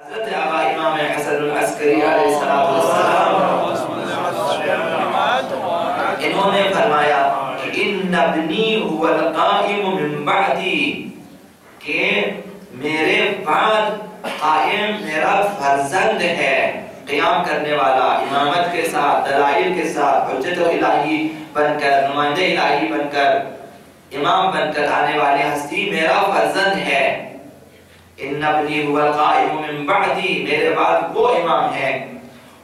حضرت آقا امام حسن العسکری علیہ السلام انہوں نے فرمایا کہ ان ابنی هو القائم من بعدی، کہ میرے بعد قائم میرا فرزند ہے، قیام کرنے والا، امامت کے ساتھ، دلائل کے ساتھ، حجت الہی بن کر، نمائندہ الہی بن کر، امام بن کر آنے والی ہستی میرا فرزند ہے۔ ان ابنی هو القائم من بعدی، میرے بعد وہ امام ہے،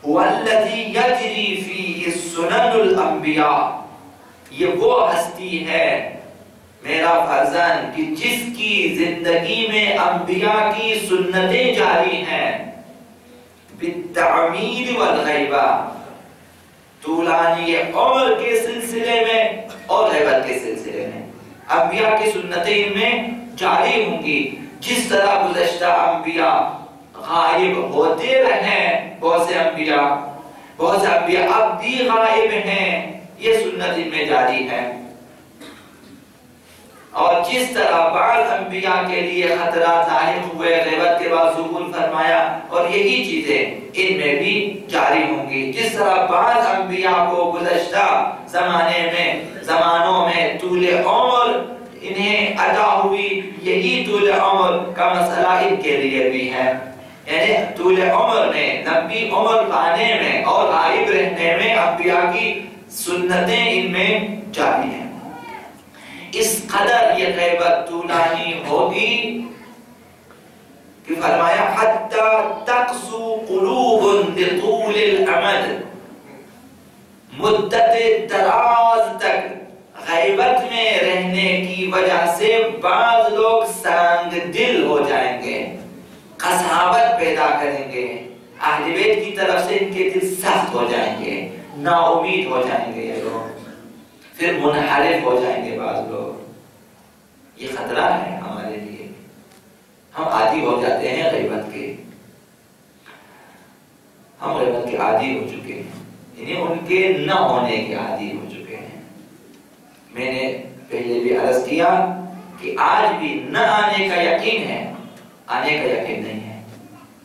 هو الذی یجری فیہ سنن الانبیاء، یہ وہ ہستی ہے میرا فرزند کہ جس کی زندگی میں انبیاء کی سنتیں جاری ہیں، بالتعمیر والغیبہ، طولانی عمر کے سلسلے میں اور غیبت کے سلسلے میں انبیاء کی سنتیں ان میں جاری ہوں گی۔ جس طرح گزشتہ انبیاء غائب ہوتے رہے، بہت سے انبیاء اب بھی غائب ہیں، یہ سنت ان میں جاری ہے۔ اور جس طرح بعض انبیاء کے لیے خطرات لاحق ہوئے، غیبت کے بعد ظہور فرمایا، اور یہی چیزیں ان میں بھی جاری ہوں گی۔ جس طرح بعض انبیاء کو گزشتہ زمانوں میں طول عمر انہیں عطا ہوئی، یہی طول عمر کا مسئلہ ان کے لیے بھی ہے، یعنی طول عمر میں، لمبی عمر پانے میں اور غائب رہنے میں انبیاء کی سنتیں ان میں جاری ہیں۔ اس قدر یہ غیبت طولانی ہوگی کہ فرمایا حتی تقسو قلوب لطول الامد، مدت دراز تک غیبت میں رہنے کی وجہ سے بعض لوگ سنگ دل ہو جائیں گے، قساوت پیدا کریں گے، اہل بیت کی طرف سے ان کے دل سخت ہو جائیں گے، نا امید ہو جائیں گے یہ لوگ، پھر منحرف ہو جائیں گے بعض لوگ۔ یہ خطرہ ہے ہمارے لیے، ہم عادی ہو جاتے ہیں غیبت کے، ہم غیبت کے عادی ہو چکے ہیں، یعنی ان کے نہ ہونے کے عادی ہو چکے ہیں۔ میں نے پہلے بھی عرض کیا کہ آج بھی نہ آنے کا یقین ہے، آنے کا یقین نہیں ہے،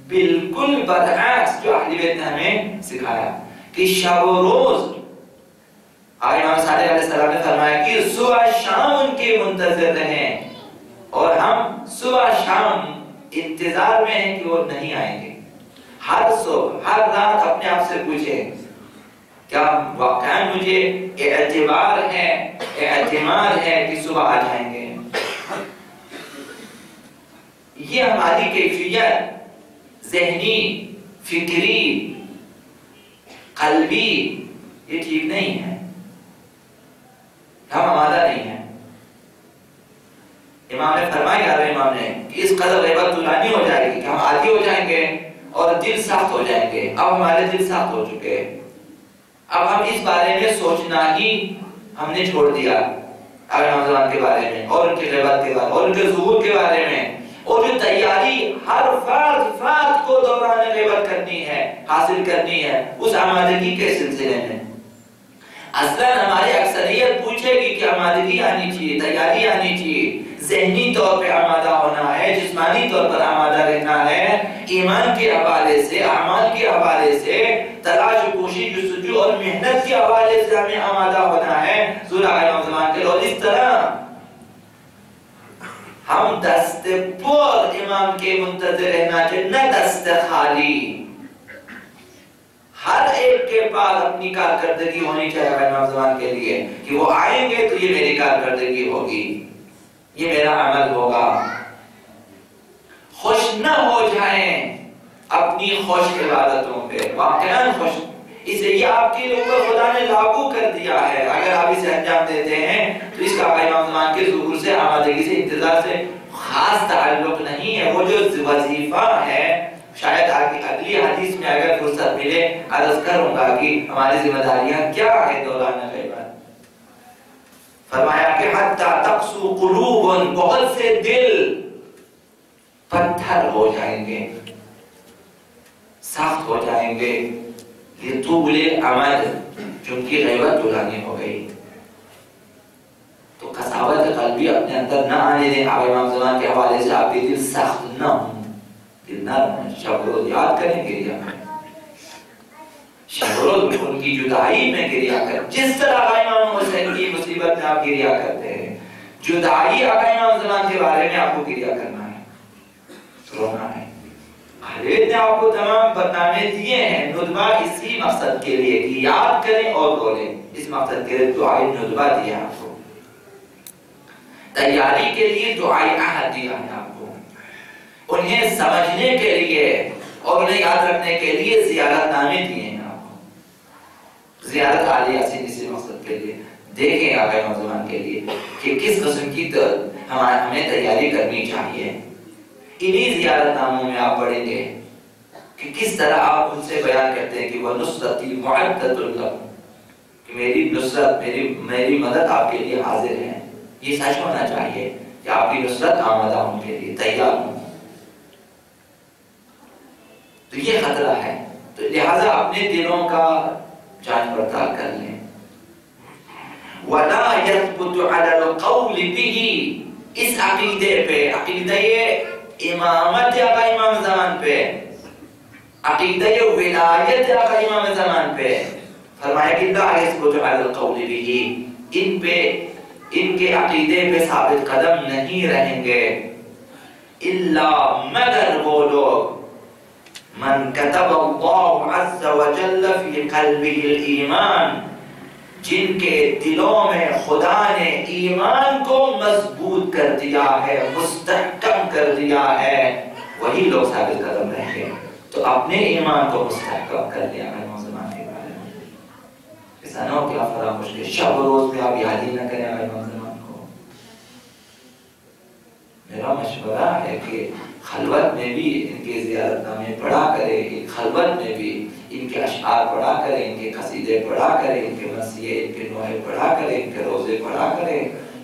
بالکل برعکس جو اہل بیت نے ہمیں سکھایا کہ شب و روز امام صادق علیہ السلام نے فرمایا کہ صبح شام ان کے منتظر رہیں، اور ہم صبح شام انتظار میں ہیں کہ وہ نہیں آئیں گے۔ ہر صبح ہر رات اپنے آپ سے پوچھیں کیا واقعا مجھے اعتبار ہے، اعتماد ہے کہ صبح آ جائیں گے؟ یہ ہماری کیفیت ذہنی، فکری، قلبی یہ ٹھیک نہیں ہے، ہم آمادہ نہیں ہیں۔ امام نے فرمایا امام نے کہ اس قدر غیبت طولانی ہو جائے گی کہ ہم عادی ہو جائیں گے اور دل سخت ہو جائیں گے۔ اب ہمارے دل سخت ہو چکے، اب ہم اس بارے میں سوچنا ہی ہم نے چھوڑ دیا، امام زمان کے بارے میں اور ان کی غیبت کے بارے میں اور ان کے ظہور کے بارے میں، اور جو تیاری ہر فرد کو دوران غیبت کرنی ہے، حاصل کرنی ہے، اس آمادگی کے سلسلے میں اصلاً ہماری اکثریت پوچھے گی کہ آمادگی آنی چاہیے، تیاری آنی چاہیے، ذہنی طور پہ آمادہ ہونا ہے، جسمانی طور پر آمادہ رہنا ہے، ایمان کے حوالے سے، اعمال کے حوالے سے، تلاش و کوشش جستجو اور محنت کے حوالے سے ہمیں آمادہ ہونا ہے سورہ امام زمان کے۔ اور اس طرح ہم دست پر امام کے منتظر رہنا چاہیے، نہ دست خالی۔ ہر ایک کے پاس اپنی کارکردگی ہونی چاہیے امام زمان کے لیے کہ وہ آئیں گے تو یہ میری کارکردگی ہوگی، یہ میرا عمل ہوگا۔ خوش نہ ہو جائیں اپنی خوش عبادتوں پہ، واقعاً خوش، اسے یہ آپ کے اوپر خدا نے لاگو کر دیا ہے، اگر آپ اسے انجام دیتے ہیں تو اس کا امام زمان کے ظہور سے، آمادگی سے، انتظار سے خاص تعلق نہیں ہے۔ وہ جو وظیفہ ہے، شاید اگلی حدیث میں اگر فرصت ملے عرض کروں گا کہ ہماری ذمہ داریاں کیا ہے دوران غیبت۔ فرمایا کہ حتی تقسو قلوب، بہت سے دل پتھر ہو جائیں گے، سخت ہو جائیں گے، لطول الامد، چونکہ غیبت طولانی ہو گئی۔ تو قساوت قلبی اپنے اندر نہ آنے دیں، آپ امام زمان کے حوالے سے آپ کے دل سخت نہ ہوں دل نہ رہنا، شب روز یاد کریں، گریہ کریں، شب روز ان کی جدائی میں گریہ کریں، جس طرح آقا امام حسین کی مصیبت میں آپ گریہ کرتے ہیں، جدائی آقا امام زمان کے بارے میں آپ کو گریہ کرنا ہے، رونا ہے۔ اہل بیت نے آپ کو تمام برنامے دیے ہیں ندبہ اسی مقصد کے لیے کہ یاد کریں اور رولیں، اس مقصد کے لیے دعائی ندبہ دیا ہے آپ کو، تیاری کے لیے دعائی عہد دیا ہے آپ کو، انہیں سمجھنے کے لیے اور انہیں یاد رکھنے کے لیے زیارت نامے دیے ہیں آپ کو، زیارت عالی یاسین اسی مقصد کے لیے۔ دیکھیں آقا امام زمان کے لیے کہ کس قسم کی ہمیں تیاری کرنی چاہیے، انہی زیارت ناموں میں آپ پڑھیں گے کہ کس طرح آپ ان سے بیان کرتے ہیں کہ وہ نصرتی معدۃ لکم، کہ میری نصرت، میری مدد آپ کے لیے حاضر ہے۔ یہ سچ ہونا چاہیے کہ آپ کی نصرت آمدہ ان کے لیے تیار ہوں، تو یہ خطرہ ہے، تو لہذا اپنے دلوں کا جانچ پڑتال کر لیں۔ وَلَا يَثْبُتُ عَلَى الْقَوْلِ بِهِ، اس عقیدے پہ، عقیدہ امامت آقا امام زمان پہ، عقیدہ ولایت آقا امام زمان پہ، فرمایا کہ لا يثبت على القول به، ان کے عقیدے پہ ثابت قدم نہیں رہیں گے، الا مگر وہ لوگ من كتب اللہ عز وجل فی قلبه الایمان، جن کے دلوں میں خدا نے ایمان کو مضبوط کر دیا ہے، مستحکم کر دیا ہے، وہی لوگ ثابت قدم رہیں گے۔ تو اپنے ایمان کو مستحکم کر لیا ہے موضوعات کے بارے میں، ایسا نہ ہو کہ آپ فراموش کے شب روز میں آپ یاد ہی نہ کریں آئے موضوعات کو۔ میرا مشورہ ہے کہ خلوت میں بھی ان کے زیارت نامے پڑھا کریں، خلوت میں بھی ان کے اشعار پڑھا کریں، ان کے قصیدے پڑھا کریں، ان کے مسیح، ان کے نوحے پڑھا کریں، ان کے روزے پڑھا کریں،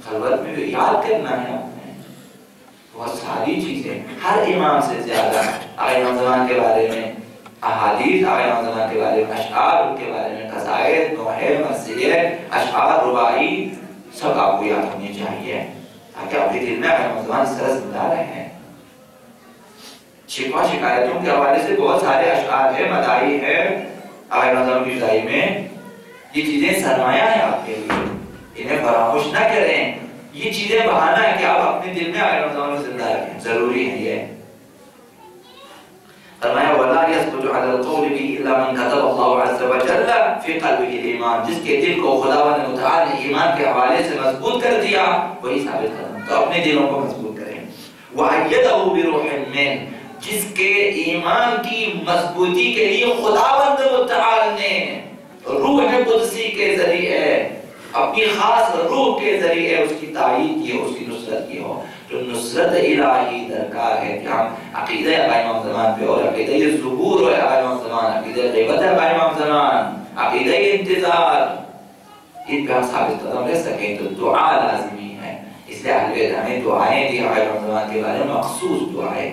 خلوت میں بھی یاد کرنا ہے آپ نے بہت ساری چیزیں، ہر امام سے زیادہ آقا امام زمان کے بارے میں احادیث، آقا امام زمان کے بارے میں اشعار، ان کے بارے میں قصائد، نوحے، مسیح، اشعار، رباعی، سب آپ کو یاد ہونی چاہیے تاکہ آپ کے دل میں آقا امام زمان اس طرح زندہ رہے۔ شکوہ شکایتوں کے حوالے سے بہت سارے اشعار ہیں، مدائی ہے آقا امام زمان کی جدائی میں، یہ چیزیں سرمایہ ہیں آپ کے لیے، انہیں فراموش نہ کریں، یہ چیزیں بہانہ ہے کہ آپ اپنے دل میں آقا امام زمان کو زندہ رکھیں، ضروری ہے یہ۔ فرمایا وَلَا يَثْبُتُ عَلَى الْقَوْلِ بِهِ إِلَّا مَنْ كَتَبَ اللَّهُ عَزَّ وَجَلَّ فِي قَلْبِهِ الْإِيمَانِ، جس کے دل کو خداوند متعال نے ایمان کے حوالے سے مضبوط کر دیا، وہی ثابت قدم، تو اپنے دلوں کو مضبوط کریں۔ وَأَيَّدَهُ بِرُوحٍ مِّنْهُ، جس کے ایمان کی مضبوطی کے لیے خداوند متعال نے روح قدسی کے ذریعے، اپنی خاص روح کے ذریعے اس کی تائید کی ہو، اس کی نصرت کی ہو، تو نصرت الہی درکار ہے کہ ہم عقیدہ آقا امام زمان پہ، اور عقیدہ ظہور ہے آقا امام زمان، عقیدہ غیبت ہے آقا امام زمان، عقیدہ انتظار، ان پہ ہم ثابت قدم رہ سکیں تو دعا لازمی ہے۔ اس لیے اہل بیت ہمیں دعائیں دی آقا امام زمان کے بارے میں، مخصوص دعائیں۔